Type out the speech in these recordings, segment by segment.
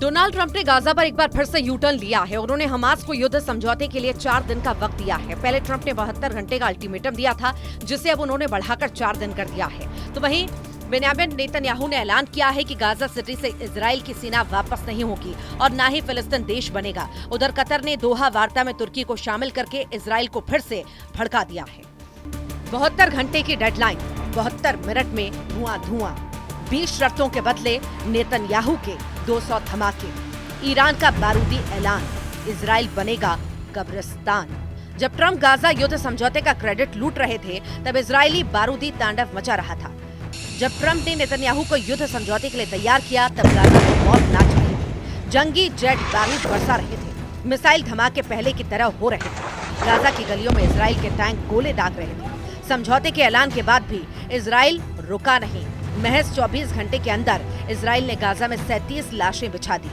Donald Trump ने Gaza पर एक बार फिर से यू टर्न लिया है। उन्होंने हमास को युद्ध समझौते के लिए 4 दिन का वक्त दिया है। पहले ट्रंप ने 72 घंटे का अल्टीमेटम दिया था, जिसे अब उन्होंने बढ़ाकर 4 दिन कर दिया है। तो वहीं बेन्यामिन नेतन्याहू ने ऐलान किया है कि गाजा सिटी से इजराइल की सेना वापस नहीं होगी और न ही फिलिस्तीन देश बनेगा। उधर कतर ने दोहा वार्ता में तुर्की को शामिल करके इजराइल को फिर से भड़का दिया है। 72 घंटे की डेडलाइन, 72 मिनट में धुआं, 20 शर्तों के बदले नेतन्याहू के 200 धमाके, ईरान का बारूदी ऐलान, इजराइल बनेगा कब्रिस्तान। जब ट्रंप गाजा युद्ध समझौते का क्रेडिट लूट रहे थे, तब इजरायली बारूदी तांडव मचा रहा था। जब ट्रंप ने नेतन्याहू को युद्ध समझौते के लिए तैयार किया, तब गाजा में मौत नाच रही थी। जंगी जेट बारूद बरसा रहे थे, मिसाइल धमाके पहले की तरह हो रहे थे। गाजा की गलियों में इजराइल के टैंक गोले दाग रहे थे। समझौते के ऐलान के बाद भी इजराइल रुका नहीं। महज 24 घंटे के अंदर इजराइल ने गाजा में 37 लाशें बिछा दी।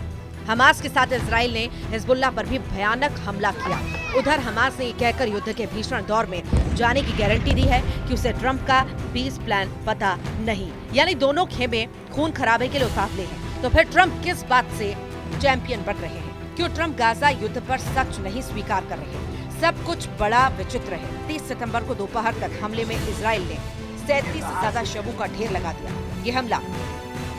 हमास के साथ इजराइल ने हिजबुल्लाह पर भी भयानक हमला किया। उधर हमास ने ये कहकर युद्ध के भीषण दौर में जाने की गारंटी दी है कि उसे ट्रंप का पीस प्लान पता नहीं, यानी दोनों खेमे खून खराबे के लिए उतावले हैं। तो फिर ट्रंप किस बात से चैंपियन बन रहे हैं? क्यों ट्रंप गाजा युद्ध पर सच नहीं स्वीकार कर रहे? सब कुछ बड़ा विचित्र है। 30 सितंबर को दोपहर तक हमले में इजराइल ने 37 से ज्यादा शवों का ढेर लगा दिया। ये हमला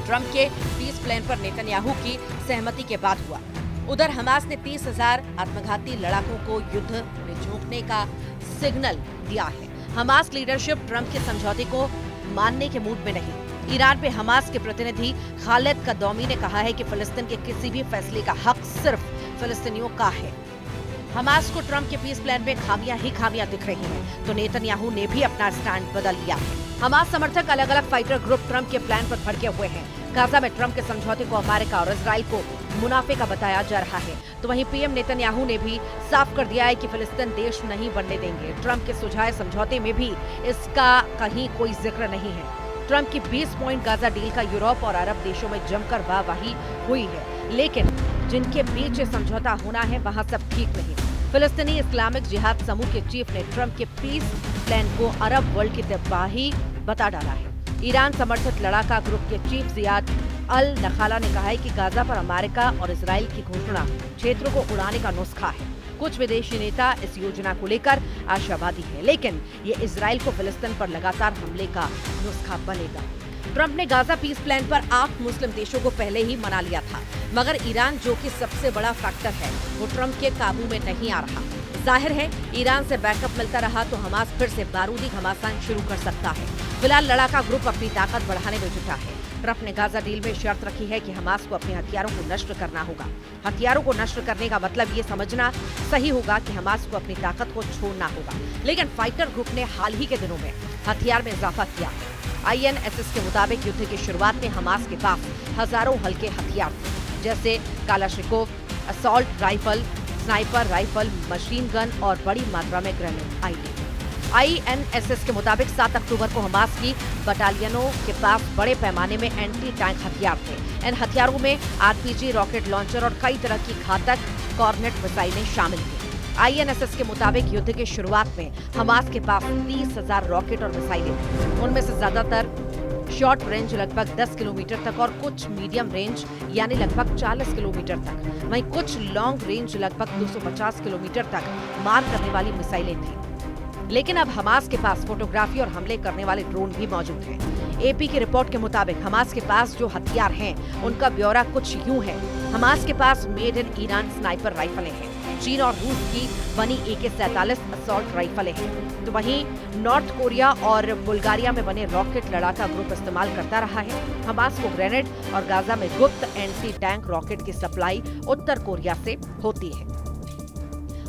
ट्रंप के पीस प्लान पर नेतन्याहू की सहमति के बाद हुआ। उधर हमास ने 30,000 आत्मघाती लड़ाकों को युद्ध में झोंकने का सिग्नल दिया है। हमास लीडरशिप ट्रंप के समझौते को मानने के मूड में नहीं। ईरान पे हमास के प्रतिनिधि खालिद कदौमी ने कहा है कि फिलिस्तीन के किसी भी फैसले का हक सिर्फ फिलिस्तीनियों का है। हमास को ट्रंप के पीस प्लान में खामियां ही खामियां दिख रही हैं, तो नेतन्याहू ने भी अपना स्टैंड बदल लिया है। हमास समर्थक अलग अलग फाइटर ग्रुप ट्रंप के प्लान पर भड़के हुए हैं। गाजा में ट्रंप के समझौते को अमेरिका और इजराइल को मुनाफे का बताया जा रहा है, तो वहीं पीएम नेतन्याहू ने भी साफ कर दिया है कि फिलिस्तीन देश नहीं बनने देंगे। ट्रंप के सुझाए समझौते में भी इसका कहीं कोई जिक्र नहीं है। ट्रंप की 20 पॉइंट गाजा डील का यूरोप और अरब देशों में जमकर वाहवाही हुई है, लेकिन जिनके बीच समझौता होना है वहाँ सब ठीक नहीं। फिलिस्तीनी इस्लामिक जिहाद समूह के चीफ ने ट्रंप के पीस प्लान को अरब वर्ल्ड की तबाही बता डाला है। ईरान समर्थित लड़ाका ग्रुप के चीफ जियाद अल नखाला ने कहा है कि गाजा पर अमेरिका और इजराइल की घोषणा क्षेत्रों को उड़ाने का नुस्खा है। कुछ विदेशी नेता इस योजना को लेकर आशावादी हैं, लेकिन ये इजराइल को फिलिस्तीन पर लगातार हमले का नुस्खा बनेगा। ट्रंप ने गाजा पीस प्लान पर 8 मुस्लिम देशों को पहले ही मना लिया था, मगर ईरान जो कि सबसे बड़ा फैक्टर है, वो ट्रंप के काबू में नहीं आ रहा। जाहिर है ईरान से बैकअप मिलता रहा तो हमास फिर से बारूदी घमासान शुरू कर सकता है। फिलहाल लड़ाका ग्रुप अपनी ताकत बढ़ाने में जुटा है। ट्रंप ने गाजा डील में शर्त रखी है कि हमास को अपने हथियारों को नष्ट करना होगा। हथियारों को नष्ट करने का मतलब ये समझना सही होगा कि हमास को अपनी ताकत को छोड़ना होगा। लेकिन फाइटर ग्रुप ने हाल ही के दिनों में हथियार में इजाफा किया है। INSS के मुताबिक युद्ध की शुरुआत में हमास के पास हजारों हल्के हथियार थे, जैसे Kalashnikov, assault rifle, sniper rifle, machine gun और बड़ी मात्रा में ग्रेनेड। INSS के मुताबिक 7 अक्टूबर को हमास की बटालियनों के पास बड़े पैमाने में एंटी टैंक हथियार थे। इन हथियारों में RPG, रॉकेट लॉन्चर और कई तरह की घातक कॉर्नेट मिसाइलें शामिल थी। INSS के मुताबिक युद्ध की शुरुआत में हमास के पास 30,000 रॉकेट और मिसाइलें थी। उनमें से ज्यादातर शॉर्ट रेंज लगभग 10 किलोमीटर तक और कुछ मीडियम रेंज यानी लगभग 40 किलोमीटर तक, वहीं कुछ लॉन्ग रेंज लगभग 250 किलोमीटर तक मार करने वाली मिसाइलें थी। लेकिन अब हमास के पास फोटोग्राफी और हमले करने वाले ड्रोन भी मौजूद हैं। AP की रिपोर्ट के मुताबिक हमास के पास जो हथियार हैं, उनका ब्यौरा कुछ यूं है। हमास के पास मेड इन ईरान स्नाइपर राइफलें हैं। चीन और रूस की बनी AK-47 असॉल्ट राइफलें हैं, तो वहीं नॉर्थ कोरिया और बुल्गारिया में बने रॉकेट लड़ाका ग्रुप इस्तेमाल करता रहा है। हमास को ग्रेनेड और गाजा में गुप्त एंटी टैंक रॉकेट की सप्लाई उत्तर कोरिया से होती है।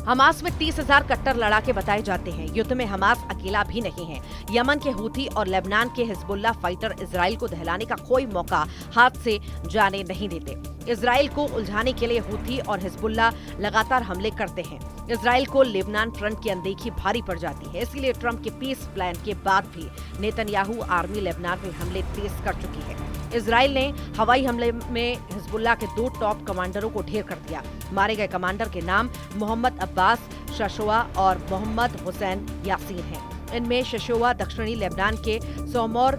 हमास में 30,000 कट्टर लड़ाके बताए जाते हैं। युद्ध में हमास अकेला भी नहीं है। यमन के हूथी और लेबनान के हिजबुल्लाह फाइटर इजराइल को दहलाने का कोई मौका हाथ से जाने नहीं देते। इजराइल को उलझाने के लिए हूथी और हिजबुल्लाह लगातार हमले करते हैं। इजराइल को लेबनान फ्रंट की अनदेखी भारी पड़ जाती है। इसलिए ट्रंप के पीस प्लान के बाद भी नेतन्याहू आर्मी लेबनान में हमले तेज कर चुकी है। इजराइल ने हवाई हमले में हिजबुल्लाह के 2 टॉप कमांडरों को ढेर कर दिया। मारे गए कमांडर के नाम मोहम्मद अब्बास शशोआ और मोहम्मद हुसैन यासीन हैं। इनमें शशोआ दक्षिणी लेबनान के सोमोर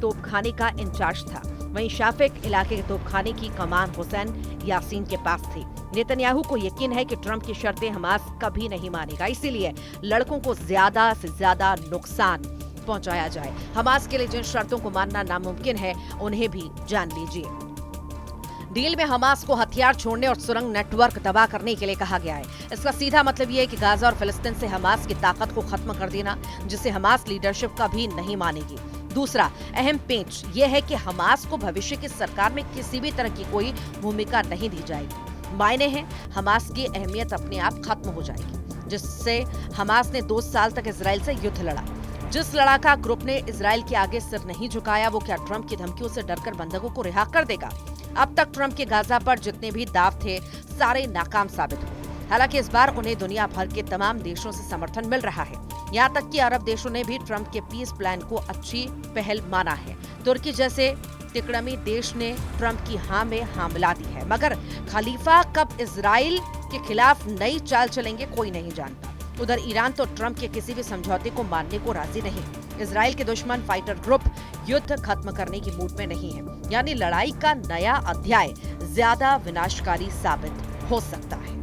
तोपखाने का इंचार्ज था। वहीं शाफिक इलाके के तोपखाने की कमान हुसैन यासीन के पास थी। नेतन्याहू को यकीन है कि ट्रंप की शर्तें हमास कभी नहीं मानेगा, इसीलिए लड़कों को ज्यादा से ज्यादा नुकसान पहुंचाया जाए। हमास के लिए जिन शर्तों को मानना नामुमकिन है उन्हें भी जान लीजिए। डील में हमास को हथियार छोड़ने और सुरंग नेटवर्क तबाह करने के लिए कहा गया है। इसका सीधा मतलब यह है कि गाजा और फिलिस्तीन से हमास की ताकत को खत्म कर देना, जिसे हमास लीडरशिप कभी नहीं मानेगी। दूसरा अहम पेंच यह है कि हमास को भविष्य की सरकार में किसी भी तरह की कोई भूमिका नहीं दी जाएगी। मायने हैं हमास की अहमियत अपने आप खत्म हो जाएगी, जिससे हमास ने 2 साल तक इजराइल से युद्ध लड़ा। जिस लड़ाका ग्रुप ने इजराइल के आगे सिर नहीं झुकाया, वो क्या ट्रंप की धमकियों से डरकर बंधकों को रिहा कर देगा? अब तक ट्रंप के गाजा पर जितने भी दाव थे सारे नाकाम साबित हुए। हालांकि इस बार उन्हें दुनिया भर के तमाम देशों से समर्थन मिल रहा है। यहाँ तक कि अरब देशों ने भी ट्रंप के पीस प्लान को अच्छी पहल माना है। तुर्की जैसे तिकड़मी देश ने ट्रंप की हाँ में हाँ मिला दी है, मगर खलीफा कब इजराइल के खिलाफ नई चाल चलेंगे कोई नहीं जानता। उधर ईरान तो ट्रंप के किसी भी समझौते को मानने को राजी नहीं। इजराइल के दुश्मन फाइटर ग्रुप युद्ध खत्म करने की मूड में नहीं है, यानी लड़ाई का नया अध्याय ज्यादा विनाशकारी साबित हो सकता है।